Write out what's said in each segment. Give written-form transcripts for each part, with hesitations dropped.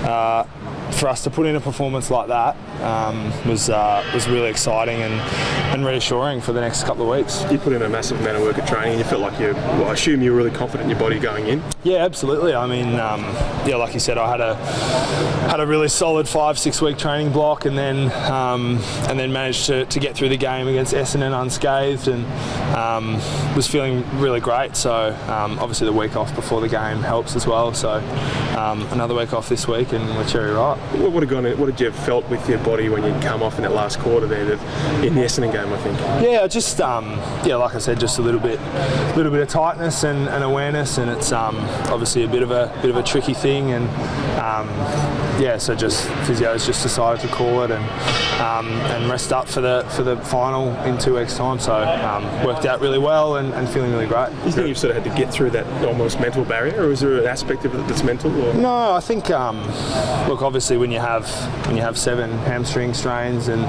for us to put in a performance like that was really exciting and reassuring for the next couple of weeks. You put in a massive amount of work at training and you felt like I assume you were really confident in your body going in? Yeah, absolutely. I mean, like you said, I had a really solid 5-6 week training block and then managed to get through the game against Essendon unscathed and was feeling really great. So obviously the week off before the game helps as well. So another week off this week and we're cherry right. What did you have felt with your body when you come off in that last quarter there in the Essendon game, I think? Yeah, just like I said, just a little bit of tightness and awareness, and it's obviously a bit of a tricky thing, and so just physio's just decided to call it and rest up for the final in 2 weeks' time. So worked out really well and feeling really great. You think you've sort of had to get through that almost mental barrier, or is there an aspect of it that's mental? Or? No, I think look, obviously when you have 7 hamstring strains and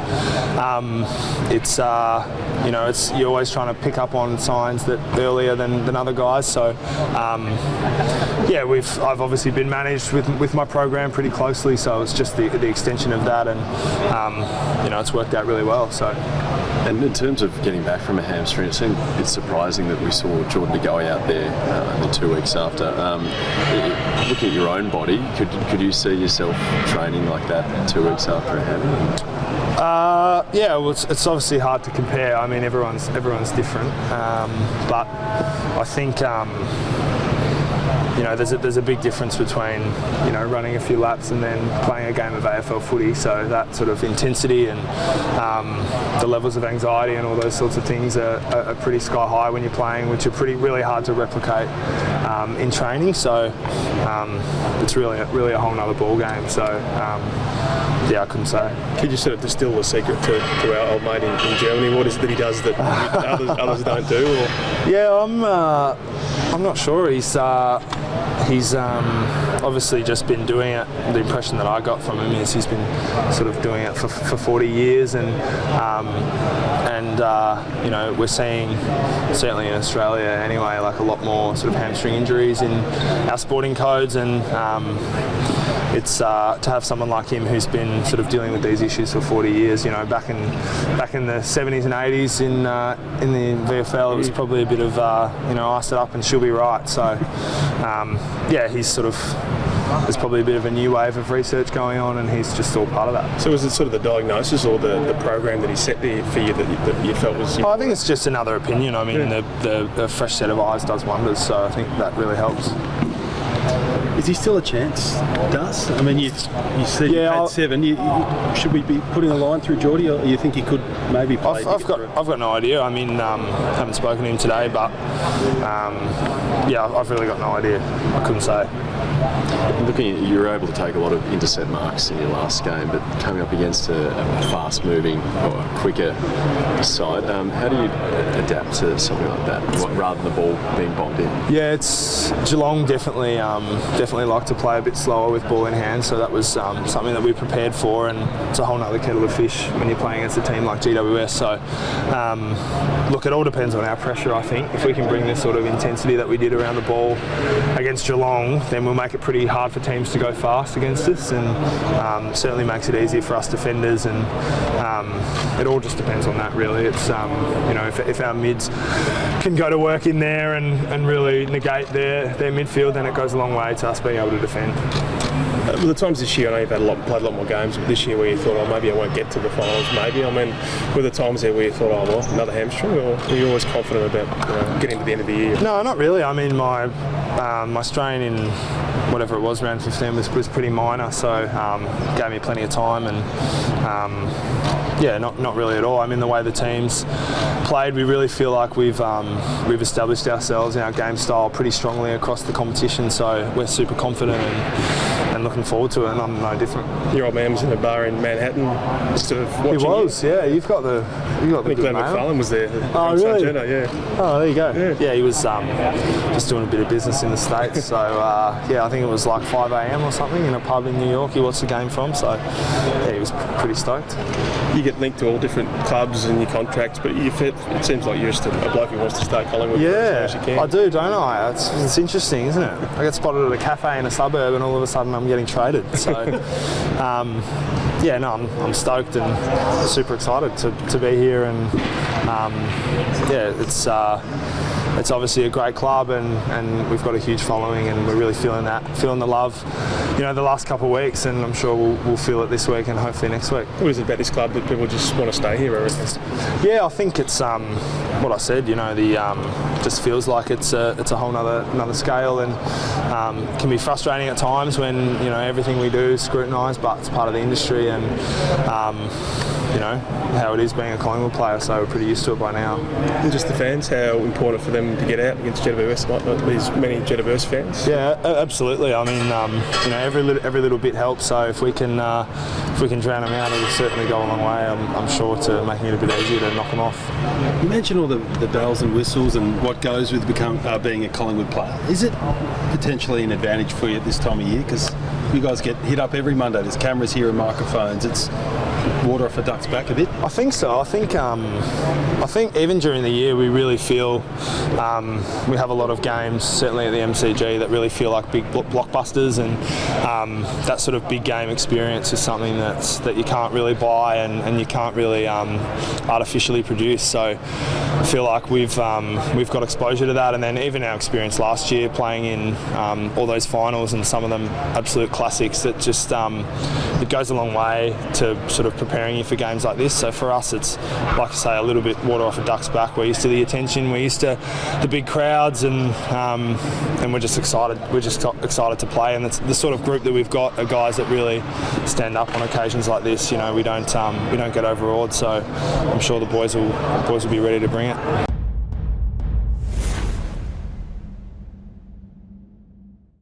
it's you're always trying to pick up on signs that earlier than other guys. So I've obviously been managed with my program pretty closely, so it's just the extension of that, and it's worked out really well. So. And in terms of getting back from a hamstring, it's surprising that we saw Jordan De Goey out there only 2 weeks after. Looking at your own body, could you see yourself training like that 2 weeks after a hammy? Well, it's obviously hard to compare. I mean, everyone's different, but I think there's a big difference between running a few laps and then playing a game of AFL footy. So that sort of intensity and the levels of anxiety and all those sorts of things are pretty sky high when you're playing, which are really hard to replicate in training. So it's really a whole nother ball game. So I couldn't say. Could you sort of distill the secret to our old mate in Germany? What is it that he does that others don't do? Or? Yeah, I'm not sure. He's obviously just been doing it. The impression that I got from him is he's been sort of doing it for 40 years, and we're seeing, certainly in Australia anyway, like a lot more sort of hamstring injuries in our sporting codes, and it's to have someone like him who's been sort of dealing with these issues for 40 years. Back in the 70s and 80s in the VFL, it was probably a bit of ice it up and she'll be right. So he's sort of, there's probably a bit of a new wave of research going on, and he's just all part of that. So was it sort of the diagnosis or the program that he set there for you that you felt was? I think it's just another opinion. I mean, the fresh set of eyes does wonders, so I think that really helps. Is he still a chance, Das? I mean, you said you had 7. Should we be putting a line through Geordie, or you think he could maybe play? I've got no idea. I mean, haven't spoken to him today, but I've really got no idea. I couldn't say. Looking, you were able to take a lot of intercept marks in your last game, but coming up against a fast-moving or quicker side, how do you adapt to something like that, rather than the ball being bombed in? Yeah, it's Geelong definitely like to play a bit slower with ball in hand, so that was something that we prepared for, and it's a whole other kettle of fish when you're playing against a team like GWS. So, look, it all depends on our pressure, I think. If we can bring this sort of intensity that we did around the ball against Geelong, then we'll make it pretty hard for teams to go fast against us, and certainly makes it easier for us defenders, and it all just depends on that, really. It's if our mids can go to work in there and really negate their midfield, then it goes a long way to us being able to defend. The times this year, I know you've played a lot more games, but this year where you thought, maybe I won't get to the finals, maybe. I mean, were there times there where you thought, another hamstring, or were you always confident about getting to the end of the year? No, not really. I mean, my strain in whatever it was, round 15, was pretty minor, so gave me plenty of time, and not really at all. I mean, the way the teams played, we really feel like we've established ourselves in our game style pretty strongly across the competition, so we're super confident and looking forward to it, and I'm no different. Your old man was in a bar in Manhattan, sort of watching. He was, yeah. You've got the good Glenn mail. McFarlane was there. Oh, really? Yeah. Oh, there you go. Yeah, he was just doing a bit of business in the States. So, I think it was like 5 a.m. or something in a pub in New York he watched the game from. So, he was pretty stoked. You get linked to all different clubs and your contracts, but it seems like you're just a bloke who wants to stay at Collingwood for as long as you can. I do, don't I? It's interesting, isn't it? I get spotted at a cafe in a suburb, and all of a sudden I'm getting traded. So, yeah, no, I'm stoked and super excited to be here, and yeah, it's obviously a great club, and we've got a huge following, and we're really feeling the love, you know, the last couple of weeks, and I'm sure we'll feel it this week and hopefully next week. What is it about this club that people just want to stay here? Yeah, I think it's what I said. You know, just feels like it's a whole another scale, and can be frustrating at times when, you know, everything we do is scrutinised, but it's part of the industry, and you know how it is being a Collingwood player, so we're pretty used to it by now. And just the fans, how important for them to get out against GWS, like these many GWS fans? Yeah, absolutely. I mean, you know, every little bit helps. So if we can drown them out, it'll certainly go a long way. I'm sure, to making it a bit easier to knock them off. You mentioned all the bells and whistles and what goes with being a Collingwood player. Is it potentially an advantage for you at this time of year? Because you guys get hit up every Monday. There's cameras here and microphones. It's water off a duck's back a bit. I think so. I think even during the year we really feel we have a lot of games, certainly at the MCG, that really feel like big blockbusters, and that sort of big game experience is something that you can't really buy and you can't really artificially produce. So I feel like we've got exposure to that, and then even our experience last year playing in all those finals and some of them absolute classics, that just it goes a long way to sort of preparing you for games like this. So for us, it's, like I say, a little bit water off a duck's back. We're used to the attention, we're used to the big crowds, and we're just excited. We're just excited to play, and the sort of group that we've got are guys that really stand up on occasions like this. You know, we don't get overawed. So I'm sure the boys will be ready to bring it.